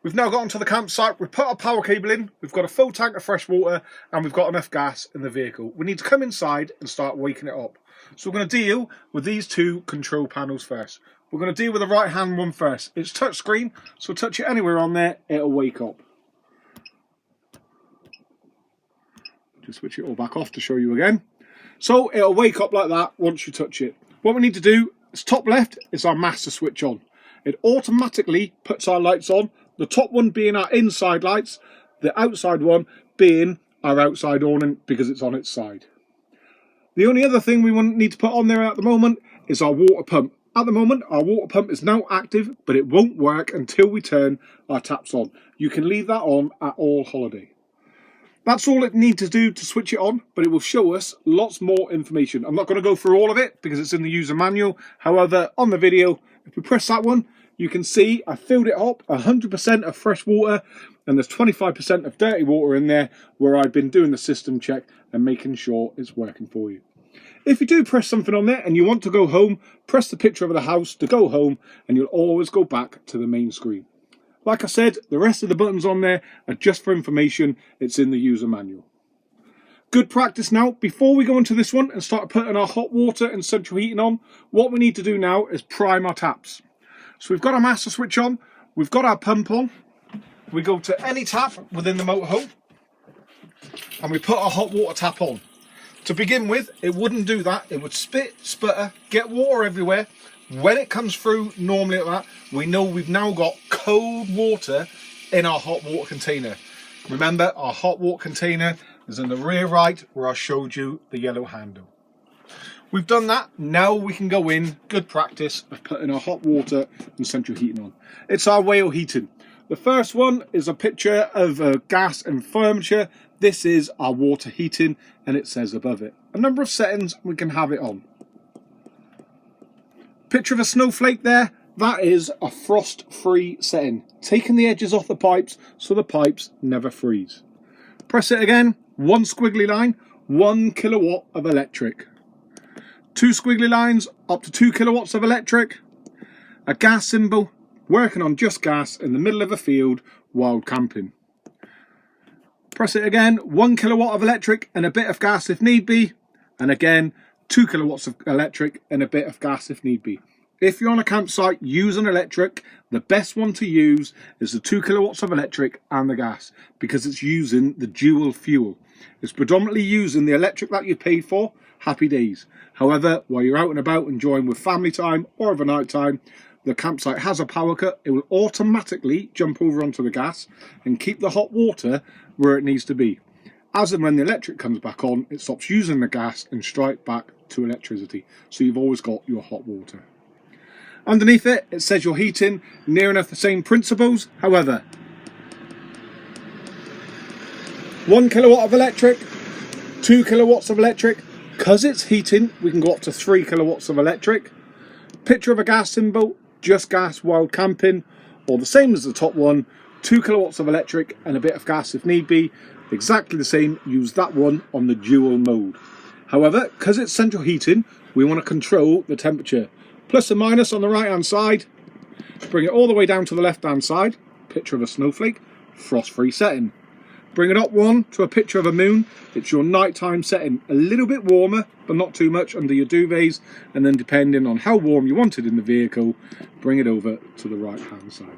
We've now got onto the campsite, we've put our power cable in, we've got a full tank of fresh water, and we've got enough gas in the vehicle. We need to come inside and start waking it up. So we're going to deal with these two control panels first. We're going to deal with the right hand one first. It's touch screen, so touch it anywhere on there, it'll wake up. Just switch it all back off to show you again. So it'll wake up like that once you touch it. What we need to do is top left is our master switch on. It automatically puts our lights on. The top one being our inside lights, the outside one being our outside awning because it's on its side. The only other thing we need to put on there at the moment is our water pump. At the moment, our water pump is now active, but it won't work until we turn our taps on. You can leave that on at all holiday. That's all it needs to do to switch it on, but it will show us lots more information. I'm not going to go through all of it because it's in the user manual. However, on the video, if we press that one, you can see I filled it up 100% of fresh water, and there's 25% of dirty water in there where I've been doing the system check and making sure it's working for you. If you do press something on there and you want to go home, press the picture of the house to go home, and you'll always go back to the main screen. Like I said, the rest of the buttons on there are just for information. It's in the user manual. Good practice now. Before we go into this one and start putting our hot water and central heating on, what we need to do now is prime our taps. So we've got our master switch on, we've got our pump on, we go to any tap within the motorhome, and we put our hot water tap on. To begin with, it wouldn't do that. It would spit, sputter, get water everywhere. When it comes through normally like that, we know we've now got cold water in our hot water container. Remember, our hot water container is in the rear right where I showed you the yellow handle. We've done that, now we can go in, good practice, of putting our hot water and central heating on. It's our whale heating. The first one is a picture of gas and furniture. This is our water heating, and it says above it a number of settings we can have it on. Picture of a snowflake there, that is a frost-free setting. Taking the edges off the pipes so the pipes never freeze. Press it again, one squiggly line, 1 kilowatt of electric. 2 squiggly lines, up to 2 kilowatts of electric. A gas symbol, working on just gas in the middle of a field, wild camping. Press it again, 1 kilowatt of electric and a bit of gas if need be. And again, 2 kilowatts of electric and a bit of gas if need be. If you're on a campsite using electric, the best one to use is the 2 kilowatts of electric and the gas, because it's using the dual fuel. It's predominantly using the electric that you paid for, happy days. However, while you're out and about enjoying with family time or overnight time, the campsite has a power cut, it will automatically jump over onto the gas and keep the hot water where it needs to be. As and when the electric comes back on, it stops using the gas and straight back to electricity. So you've always got your hot water. Underneath it, it says your heating, near enough the same principles. However, 1 kilowatt of electric, 2 kilowatts of electric. Because it's heating, we can go up to 3 kilowatts of electric. Picture of a gas symbol, just gas wild camping, or the same as the top one, 2 kilowatts of electric and a bit of gas if need be. Exactly the same, use that one on the dual mode. However, because it's central heating, we want to control the temperature. Plus and minus on the right hand side, bring it all the way down to the left hand side, picture of a snowflake, frost free setting. Bring it up one to a picture of a moon, it's your nighttime setting. A little bit warmer, but not too much under your duvets, and then depending on how warm you want it in the vehicle, bring it over to the right hand side.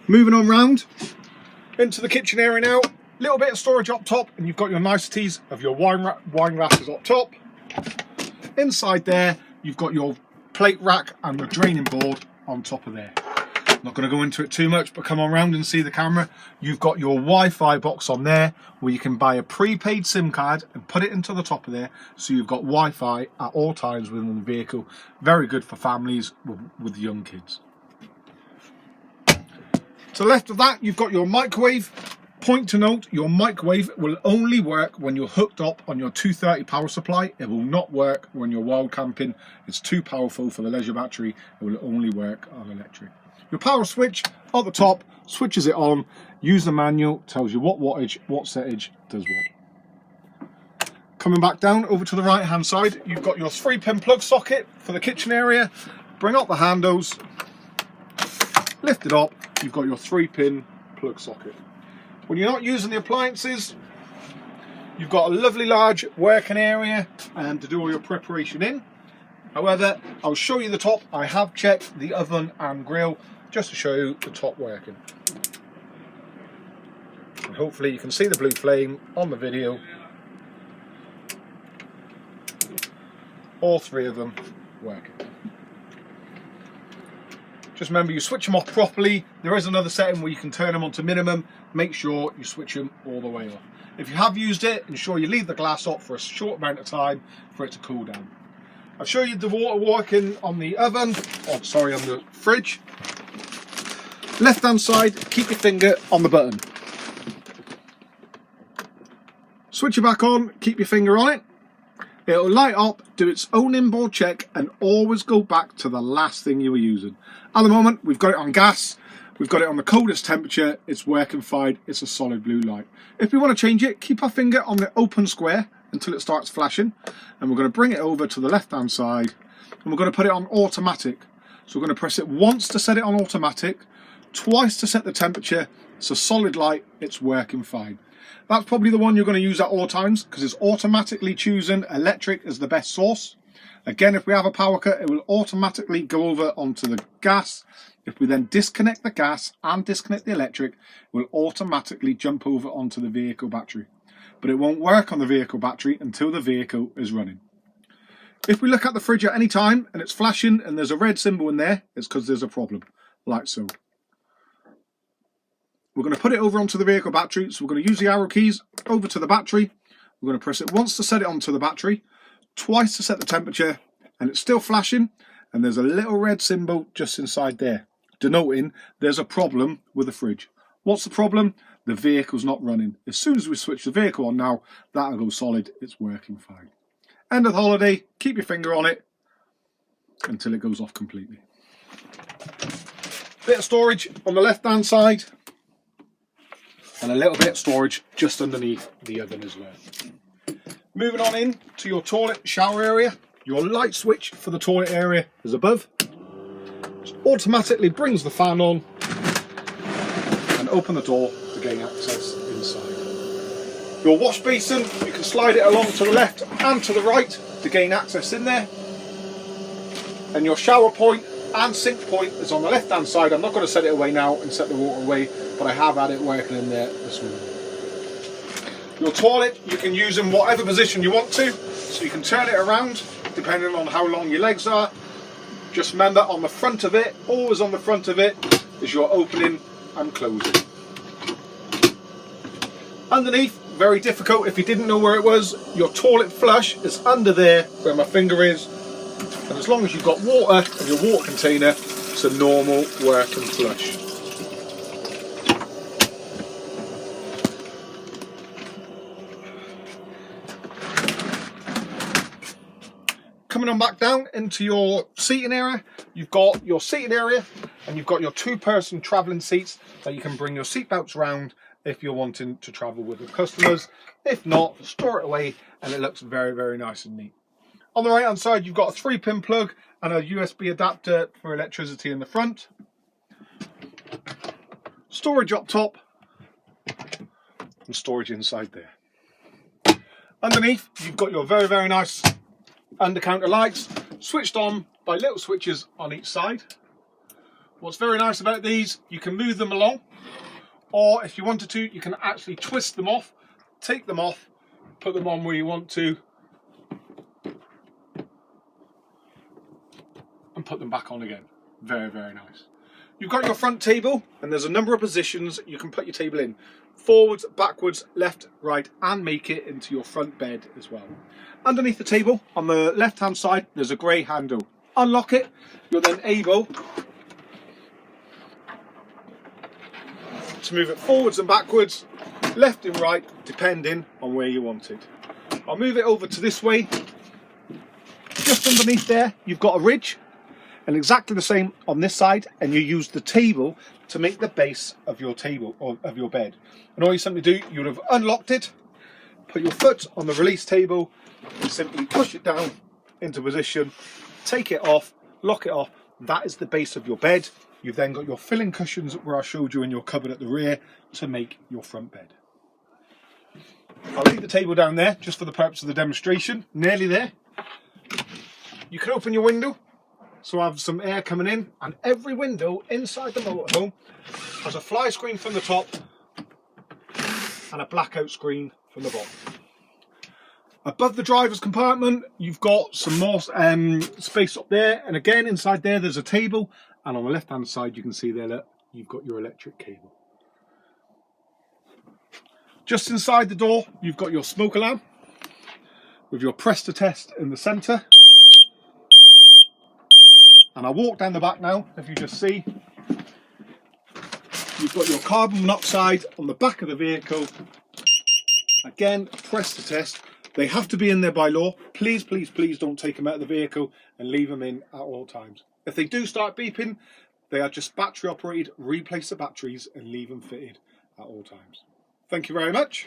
Moving on round into the kitchen area now, little bit of storage up top, and you've got your niceties of your wine glasses up top. Inside there, you've got your plate rack and your draining board on top of there. Not going to go into it too much, but come on round and see the camera. You've got your Wi-Fi box on there where you can buy a prepaid SIM card and put it into the top of there, so you've got Wi-Fi at all times within the vehicle. Very good for families with young kids. To the left of that, you've got your microwave. Point to note, your microwave will only work when you're hooked up on your 230 power supply. It will not work when you're wild camping. It's too powerful for the leisure battery. It will only work on electric. Your power switch at the top switches it on. Use the manual, tells you what wattage, what settage does what. Coming back down over to the right hand side, you've got your 3-pin plug socket for the kitchen area. Bring up the handles, lift it up, you've got your 3-pin plug socket. When you're not using the appliances, you've got a lovely large working area to do all your preparation in. However, I'll show you the top. I have checked the oven and grill just to show you the top working. And hopefully you can see the blue flame on the video. All 3 of them working. Just remember, you switch them off properly. There is another setting where you can turn them on to minimum. Make sure you switch them all the way off. If you have used it, ensure you leave the glass up for a short amount of time for it to cool down. I'll show you the water working on the oven, on the fridge. Left hand side, keep your finger on the button. Switch it back on, keep your finger on it. It'll light up, do its own inboard check, and always go back to the last thing you were using. At the moment, we've got it on gas. We've got it on the coldest temperature. It's working fine. It's a solid blue light. If we want to change it, keep our finger on the open square until it starts flashing. And we're going to bring it over to the left-hand side. And we're going to put it on automatic. So we're going to press it once to set it on automatic, twice to set the temperature. It's a solid light. It's working fine. That's probably the one you're going to use at all times because it's automatically choosing electric as the best source. Again, if we have a power cut, it will automatically go over onto the gas. If we then disconnect the gas and disconnect the electric, it will automatically jump over onto the vehicle battery. But it won't work on the vehicle battery until the vehicle is running. If we look at the fridge at any time and it's flashing and there's a red symbol in there, it's because there's a problem, like so. We're going to put it over onto the vehicle battery, so we're going to use the arrow keys over to the battery. We're going to press it once to set it onto the battery, twice to set the temperature, and it's still flashing, and there's a little red symbol just inside there, denoting there's a problem with the fridge. What's the problem? The vehicle's not running. As soon as we switch the vehicle on now, that'll go solid, it's working fine. End of the holiday, keep your finger on it until it goes off completely. Bit of storage on the left hand side, and a little bit of storage just underneath the oven as well. Moving on in to your toilet shower area, your light switch for the toilet area is above. It automatically brings the fan on and open the door to gain access inside. Your wash basin, you can slide it along to the left and to the right to gain access in there. And your shower point and sink point is on the left hand side. I'm not going to set it away now and set the water away, but I have had it working in there this morning. Your toilet, you can use in whatever position you want to, so you can turn it around depending on how long your legs are. Just remember, on the front of it, always on the front of it, is your opening and closing. Underneath, very difficult if you didn't know where it was, your toilet flush is under there where my finger is, and as long as you've got water in your water container, it's a normal working flush. Coming on back down into your seating area, you've got your seating area and you've got your 2-person travelling seats that you can bring your seat belts around if you're wanting to travel with the customers. If not, store it away and it looks very, very nice and neat. On the right hand side, you've got a 3-pin plug and a USB adapter for electricity in the front. Storage up top and storage inside there. Underneath, you've got your very, very nice under counter lights switched on by little switches on each side. What's very nice about these, you can move them along, or if you wanted to, you can actually twist them off, take them off, put them on where you want to, and put them back on again. Very, very nice. You've got your front table, and there's a number of positions you can put your table in. Forwards, backwards, left, right, and make it into your front bed as well. Underneath the table, on the left-hand side, there's a grey handle. Unlock it, you're then able to move it forwards and backwards, left and right, depending on where you want it. I'll move it over to this way. Just underneath there, you've got a ridge, and exactly the same on this side, and you use the table to make the base of your table, or of your bed. And all you simply do, you would have unlocked it, put your foot on the release table, and simply push it down into position, take it off, lock it off, That is the base of your bed. You've then got your filling cushions where I showed you in your cupboard at the rear to make your front bed. I'll leave the table down there just for the purpose of the demonstration. Nearly there. You can open your window so I have some air coming in, and every window inside the motorhome has a fly screen from the top and a blackout screen from the bottom. Above the driver's compartment, you've got some more space up there, and again inside there there's a table, and on the left hand side you can see there that you've got your electric cable. Just inside the door you've got your smoke alarm with your press to test in the centre, and I walk down the back now. If you just see, you've got your carbon monoxide on the back of the vehicle. Again, press to test. They have to be in there by law. Please, please, please don't take them out of the vehicle and leave them in at all times. If they do start beeping, they are just battery operated. Replace the batteries and leave them fitted at all times. Thank you very much.